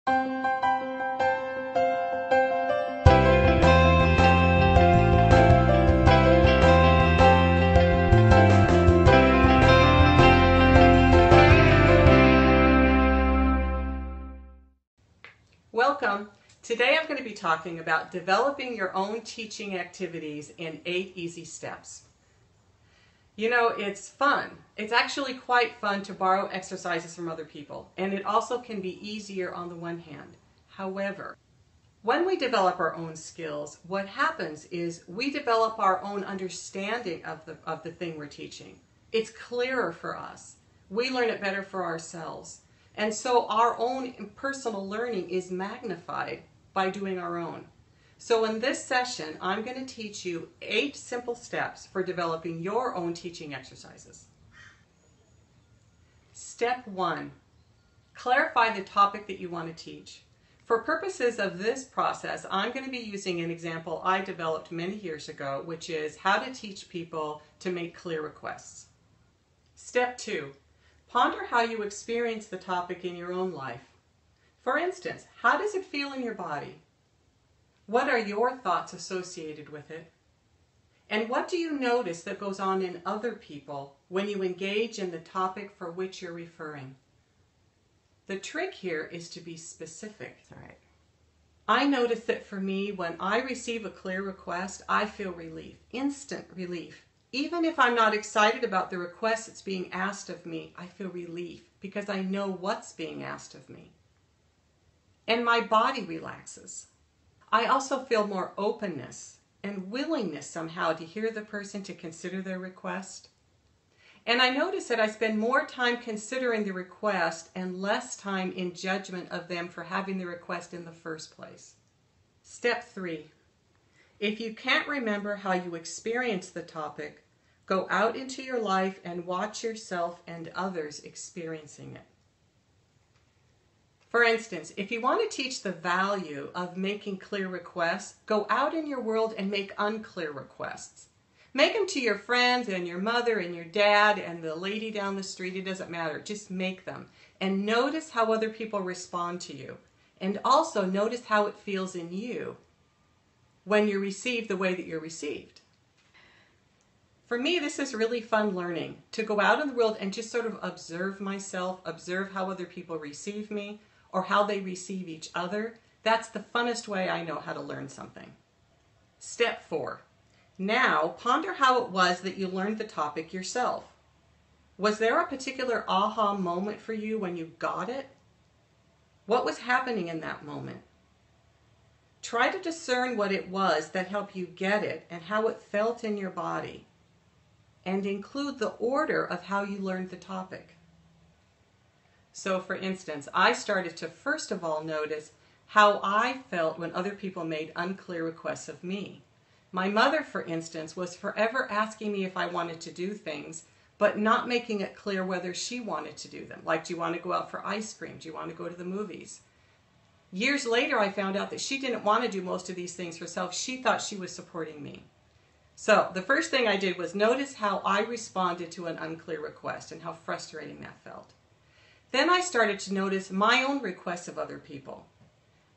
Welcome. Today I'm going to be talking about developing your own teaching activities in 8 easy steps. You know, it's fun. It's actually quite fun to borrow exercises from other people, and it also can be easier on the one hand. However, when we develop our own skills, what happens is we develop our own understanding of the thing we're teaching. It's clearer for us. We learn it better for ourselves. And so our own personal learning is magnified by doing our own. So in this session, I'm going to teach you 8 simple steps for developing your own teaching exercises. Step 1, clarify the topic that you want to teach. For purposes of this process, I'm going to be using an example I developed many years ago, which is how to teach people to make clear requests. Step 2, ponder how you experience the topic in your own life. For instance, how does it feel in your body? What are your thoughts associated with it? And what do you notice that goes on in other people when you engage in the topic for which you're referring? The trick here is to be specific. Right. I notice that for me, when I receive a clear request, I feel relief, instant relief. Even if I'm not excited about the request that's being asked of me, I feel relief because I know what's being asked of me. And my body relaxes. I also feel more openness and willingness somehow to hear the person, to consider their request. And I notice that I spend more time considering the request and less time in judgment of them for having the request in the first place. Step 3. If you can't remember how you experienced the topic, go out into your life and watch yourself and others experiencing it. For instance, if you want to teach the value of making clear requests, go out in your world and make unclear requests. Make them to your friends and your mother and your dad and the lady down the street. It doesn't matter. Just make them. And notice how other people respond to you. And also notice how it feels in you when you receive the way that you're received. For me, this is really fun learning, to go out in the world and just sort of observe myself, observe how other people receive me, or how they receive each other. That's the funnest way I know how to learn something. Step 4. Now, ponder how it was that you learned the topic yourself. Was there a particular aha moment for you when you got it? What was happening in that moment? Try to discern what it was that helped you get it and how it felt in your body, and include the order of how you learned the topic. So for instance, I started to first of all notice how I felt when other people made unclear requests of me. My mother, for instance, was forever asking me if I wanted to do things, but not making it clear whether she wanted to do them. Like, do you want to go out for ice cream? Do you want to go to the movies? Years later, I found out that she didn't want to do most of these things herself. She thought she was supporting me. So the first thing I did was notice how I responded to an unclear request and how frustrating that felt. Then I started to notice my own requests of other people.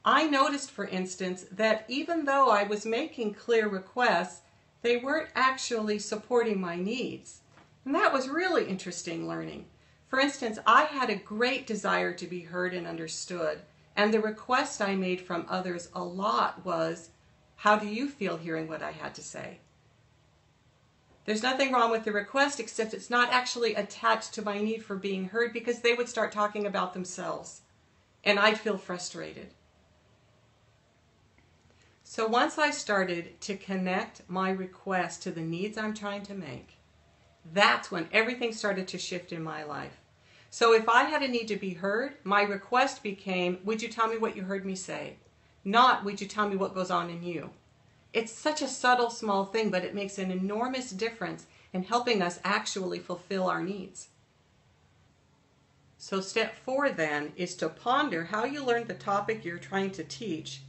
I noticed, for instance, that even though I was making clear requests, they weren't actually supporting my needs. And that was really interesting learning. For instance, I had a great desire to be heard and understood, and the request I made from others a lot was, how do you feel hearing what I had to say? There's nothing wrong with the request, except it's not actually attached to my need for being heard, because they would start talking about themselves, and I'd feel frustrated. So once I started to connect my request to the needs I'm trying to make, that's when everything started to shift in my life. So if I had a need to be heard, my request became, would you tell me what you heard me say? Not, would you tell me what goes on in you? It's such a subtle, small thing, but it makes an enormous difference in helping us actually fulfill our needs. So step 4 then is to ponder how you learned the topic you're trying to teach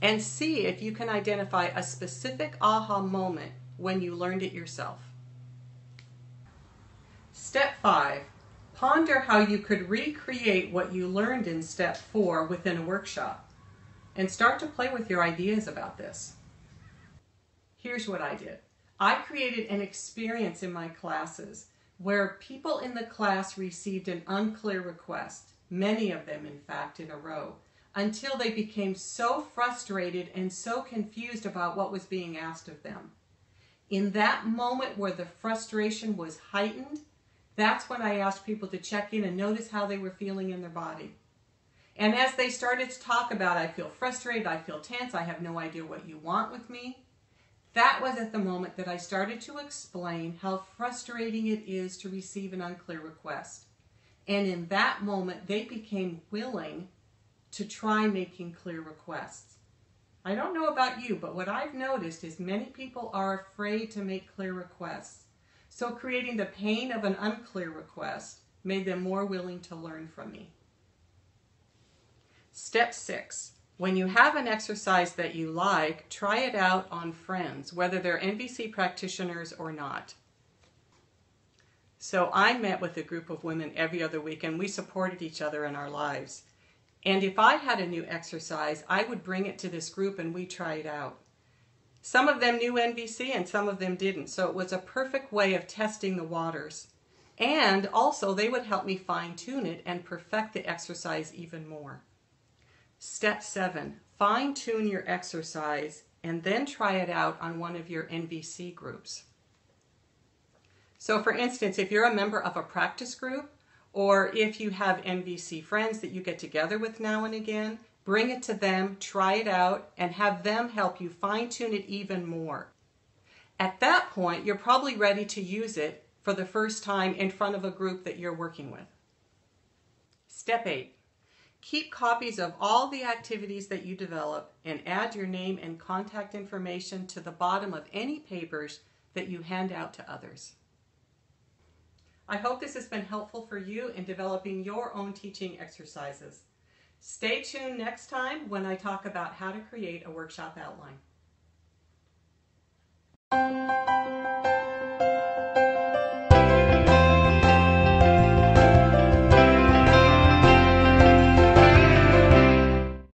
and see if you can identify a specific aha moment when you learned it yourself. Step 5, Ponder how you could recreate what you learned in step 4 within a workshop, and start to play with your ideas about this. Here's what I did. I created an experience in my classes where people in the class received an unclear request, many of them in fact in a row, until they became so frustrated and so confused about what was being asked of them. In that moment where the frustration was heightened, that's when I asked people to check in and notice how they were feeling in their body. And as they started to talk about, I feel frustrated, I feel tense, I have no idea what you want with me, that was at the moment that I started to explain how frustrating it is to receive an unclear request. And in that moment, they became willing to try making clear requests. I don't know about you, but what I've noticed is many people are afraid to make clear requests. So creating the pain of an unclear request made them more willing to learn from me. Step 6. When you have an exercise that you like, try it out on friends, whether they're NVC practitioners or not. So I met with a group of women every other week, and we supported each other in our lives. And if I had a new exercise, I would bring it to this group and we try it out. Some of them knew NVC and some of them didn't, so it was a perfect way of testing the waters. And also they would help me fine-tune it and perfect the exercise even more. Step 7, fine-tune your exercise and then try it out on one of your NVC groups. So for instance, if you're a member of a practice group, or if you have NVC friends that you get together with now and again, bring it to them, try it out, and have them help you fine-tune it even more. At that point, you're probably ready to use it for the first time in front of a group that you're working with. Step 8. Keep copies of all the activities that you develop and add your name and contact information to the bottom of any papers that you hand out to others. I hope this has been helpful for you in developing your own teaching exercises. Stay tuned next time when I talk about how to create a workshop outline.